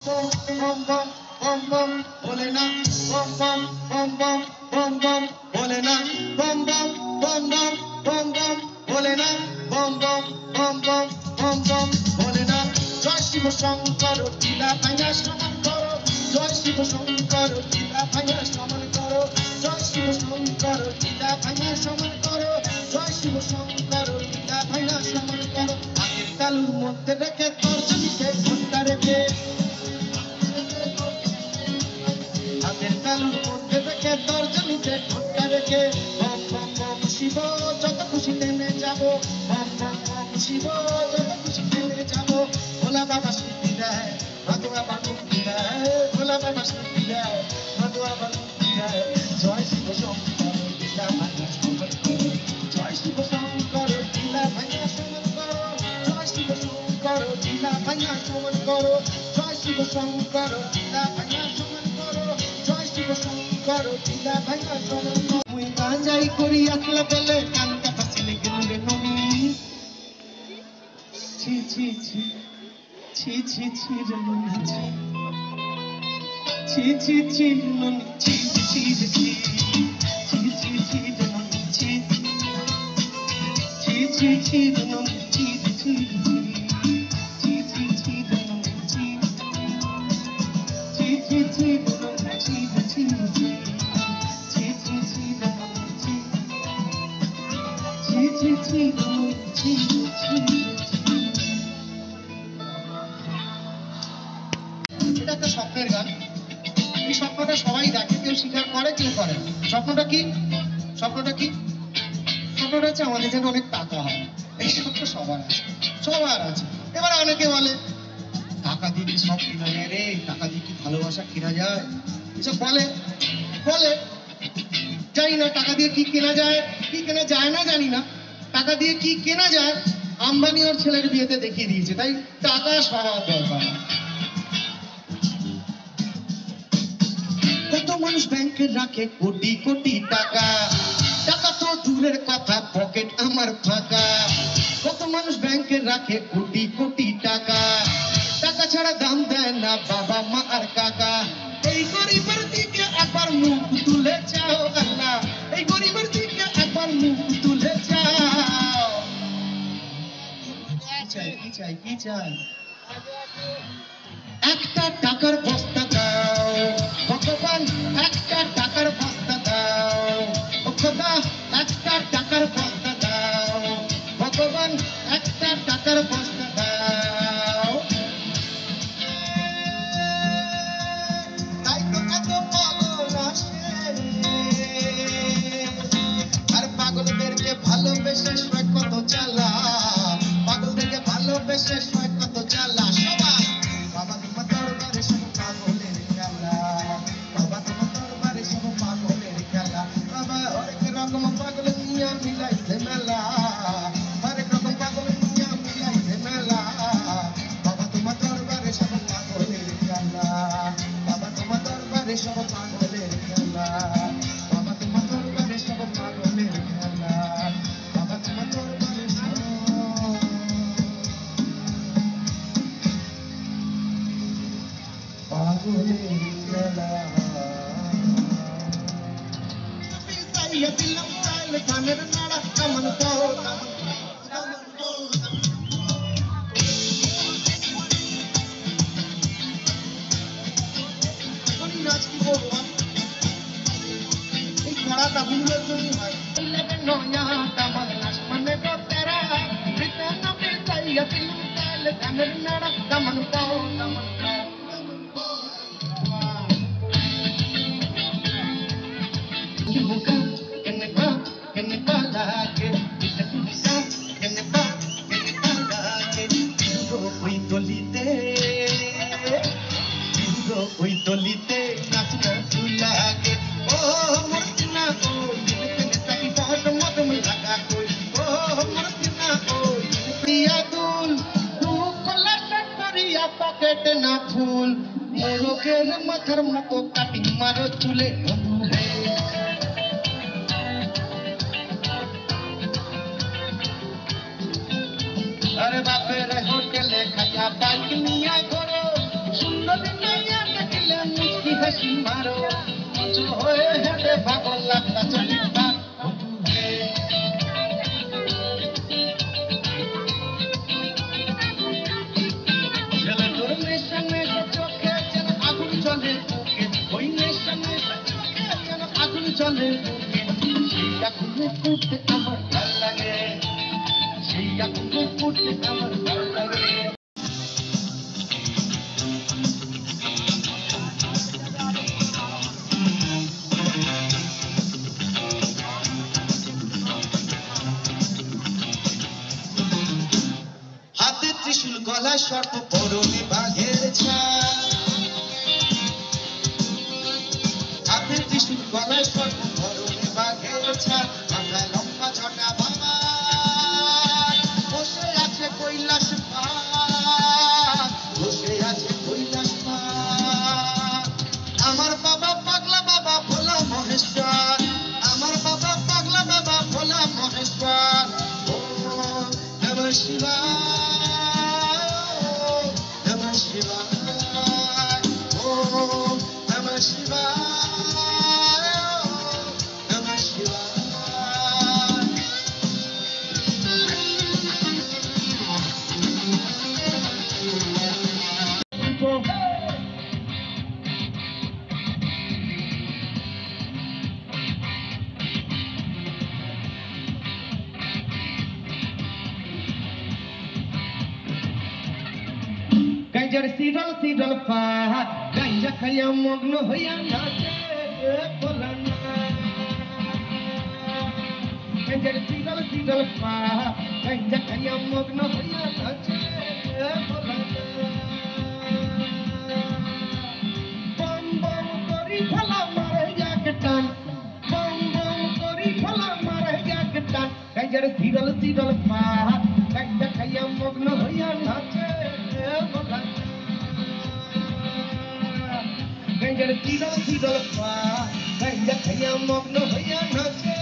bum bum bum bum Bholenath bum bum bum bum bum bum Bholenath bum bum bum bum bum bum Bholenath bum bum bum bum bum bum Bholenath জয় শিব শঙ্কর লীলা ভাঙা শ্রবণ করো জয় শিব শঙ্কর লীলা ভাঙা শ্রবণ করো জয় শিব শঙ্কর লীলা ভাঙা শ্রবণ করো জয় শিব শঙ্কর লীলা ভাঙা শ্রবণ করো আগের তালুর মধ্যে রেখে তর্জনীতে ঘন্টা রেখে আগের তালুর মধ্যে রেখে তর্জনীতে ঘন্টা রেখে বম বম বম শিব যত খুশি টেনে যাবো বম বম বম শিব যত খুশি টেনে যাবো ভোলা বাবা শান্তি দেয় মাধুয়া বালুকি দেয় ভোলা বাবা শান্তি দেয় মাধুয়া বালুকি দেয় জয় শিব শঙ্কর লীলা ভাঙা শ্রবণ করো জয় শিব শঙ্কর লীলা ভাঙা শ্রবণ করো জয় শিব শঙ্কর লীলা ভাঙা শ্রবণ করো জয় শিব শঙ্কর লীলা ভাঙা শ্রবণ করো জয় শিব শঙ্কর লীলা ভাঙা শ্রবণ করো মুই গাঞ্জাই করি আসলে বলে কানটা ফাসিলে গেলে নমি ছি ছি ছি ছি ছি ছি রে ননি ছি ছি ছি ননি ছি ছি ছি ছি ছি ছি ছি রে ননি ছি ছি ছি ছি রে ননি ছি ছি ছি ছি ছি রে ননি ছি ছি ছি ছি রে ননি ছি ছি ছি ছি ছি ছি রে ননি ছি ছি ছি রে ননি ছি ছি এটা একটা স্বপ্নের গান এই স্বপ্নটা সবাই দেখে কেউ স্বীকার করে কেউ করে না স্বপ্নটা কি স্বপ্নটা কি স্বপ্নটা হচ্ছে আমাদের যেন অনেক টাকা হয় এই স্বপ্ন সবার আছে এবার অনেকে বলে টাকা দিয়ে কি সব কেনা যায় রে টাকা দিয়ে কি ভালোবাসা কেনা যায় এসব বলে বলে জানি না টাকা দিয়ে কি কেনা যায় কি কেনা যায় না জানি না টাকা দিয়ে কি কেনা যায় আম্বানি ওর ছেলের বিয়েতে দেখিয়ে দিয়েছে তাই টাকা সবার দরকার কত মানুষ ব্যাংকে রাখে কোটি কোটি টাকা টাকা তো দূরের কথা পকেট আমার ফাঁকা কত মানুষ ব্যাংকে রাখে কোটি কোটি টাকা টাকা ছাড়া দাম দেয় না বাবা মা আর কাকা এই গরিবের দিকে একবার মুখ তুলে চাও আল্লাহ এই গরিবের দিকে একবার মুখ তুলে চাও কি চাই কি চাই কি চাই একটা টাকার বস্তা দাও ভগবান একটা টাকার বস্তা দাও ও খোদা একটা টাকার বস্তা দাও ভগবান একটা টাকার বস্তা দাও তাই তো এত পাগল আসে আর পাগলদেরকে ভালোবেসে সয় কত জ্বালা পাগলদেরকে ভালোবেসে সয় কত জ্বালা সবাই বাবা তোমার দরবারে সব পাগলের খেলা বাবা তোমার দরবারে সব পাগলের খেলা বাবা হরেক রকম পাগল নিয়া মিলাইছে মেলা হরেক রকম পাগল নিয়া মিলাইছে মেলা বাবা তোমার দরবারে সব পাগলের খেলা বাবা তোমার দরবারে সব পাগলের খেলা বাবা তোমার দরবারে সব পাগলের খেলা বাবা তোমার দরবারে সব পাগলের খেলা পিসাইয়া দিলাম চাইলে ধানের নাড়া কামান পাও নাচ কি করবো এই খেলাটা ভুলের জন্য হয় নয়া কামাল নাচ মানে তো তেরা পিসাইয়া পিসাইয়া দিলাম চাইলে ধানের নাড়া কামান পাও কামান পাও ওই তলিতে নাচ নাচ লাগে ও মরসিনা ও তাকি বহুত মদম লাগা কই ও মরসিনা ও প্রিয়া দুল তু কলা করিয়া পকেট না ফুল মোরকের মাথার মতো কাটিং মারো চুলে আরে বাপের হোটেলে খাইয়া বাইক নিয়া করো সুন্দর মারো উঁচু হয়ে হেঁটে পাগল লাগতা চলে তার ছেলে তোর নেশা নেশা চোখে যেন আগুন জ্বলে বুকে ওই নেশা নেশা চোখে যেন আগুন জ্বলে বুকে সেই আগুনে পুড়তে আমার ভাল লাগে সেই আগুনে পুড়তে আমার ভাল লাগে হাতে ত্রিশূল গলায় সর্প পরনে বাঘের ছাপ হাতে ত্রিশূল গলায় সর্প পরনে বাঘের ছাপ মাথায় লম্বা ঝটা বাবা বসে আছে কৈলাস পাহাড় বসে আছে কৈলাস পাহাড় আমার বাবা পাগলা বাবা ভোলা মহেশ্বর আমার বাবা পাগলা বাবা ভোলা মহেশ্বর ও নমঃ শিবায় Namah Shivaya, Om Namah Shivaya, Namah Shivaya. গাঞ্জার সিডল সিডল পাহাড় গাঞ্জা খাইয়া মগ্ন হইয়া নাচে ভোলানা গাঞ্জার সিডল সিডল পাহাড় গাঞ্জা খাইয়া মগ্ন হইয়া নাচে ভোলানা বম বম করি ফলা মারে যাক টান বম বম করি ফলা মারে যাক টান গাঞ্জার সিডল সিডল পাহাড় গাঞ্জা খাইয়া মগ্ন হইয়া নাচে গাঞ্জার সিডল সিডল পাহাড় গাঞ্জা খাইয়া মগ্ন হইয়া নাচে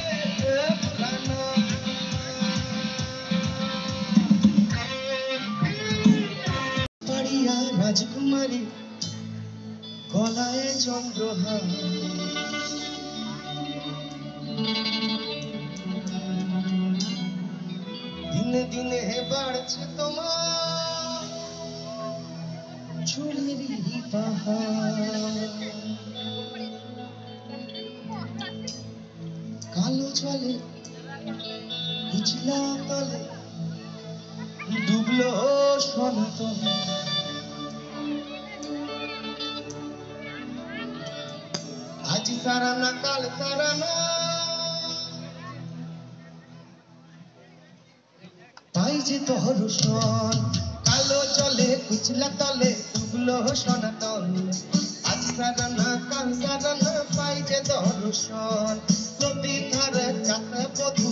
ভোলানা পাড়িয়া রাজকুমারী গলায় চন্দ্রহার দিনে দিনে বাড়ছে তোমার চুলেরই পাহাড় কালো জলে উজলা তলে ডুবলো সনাতন আজ সারানা কাল সারানা পাই যে দর্শন কালো জলে উজলা তলে ডুবলো সনাতন আজ সারানা কাল সারানা পাই যে দর্শন নদী ধারে কাছে বধূ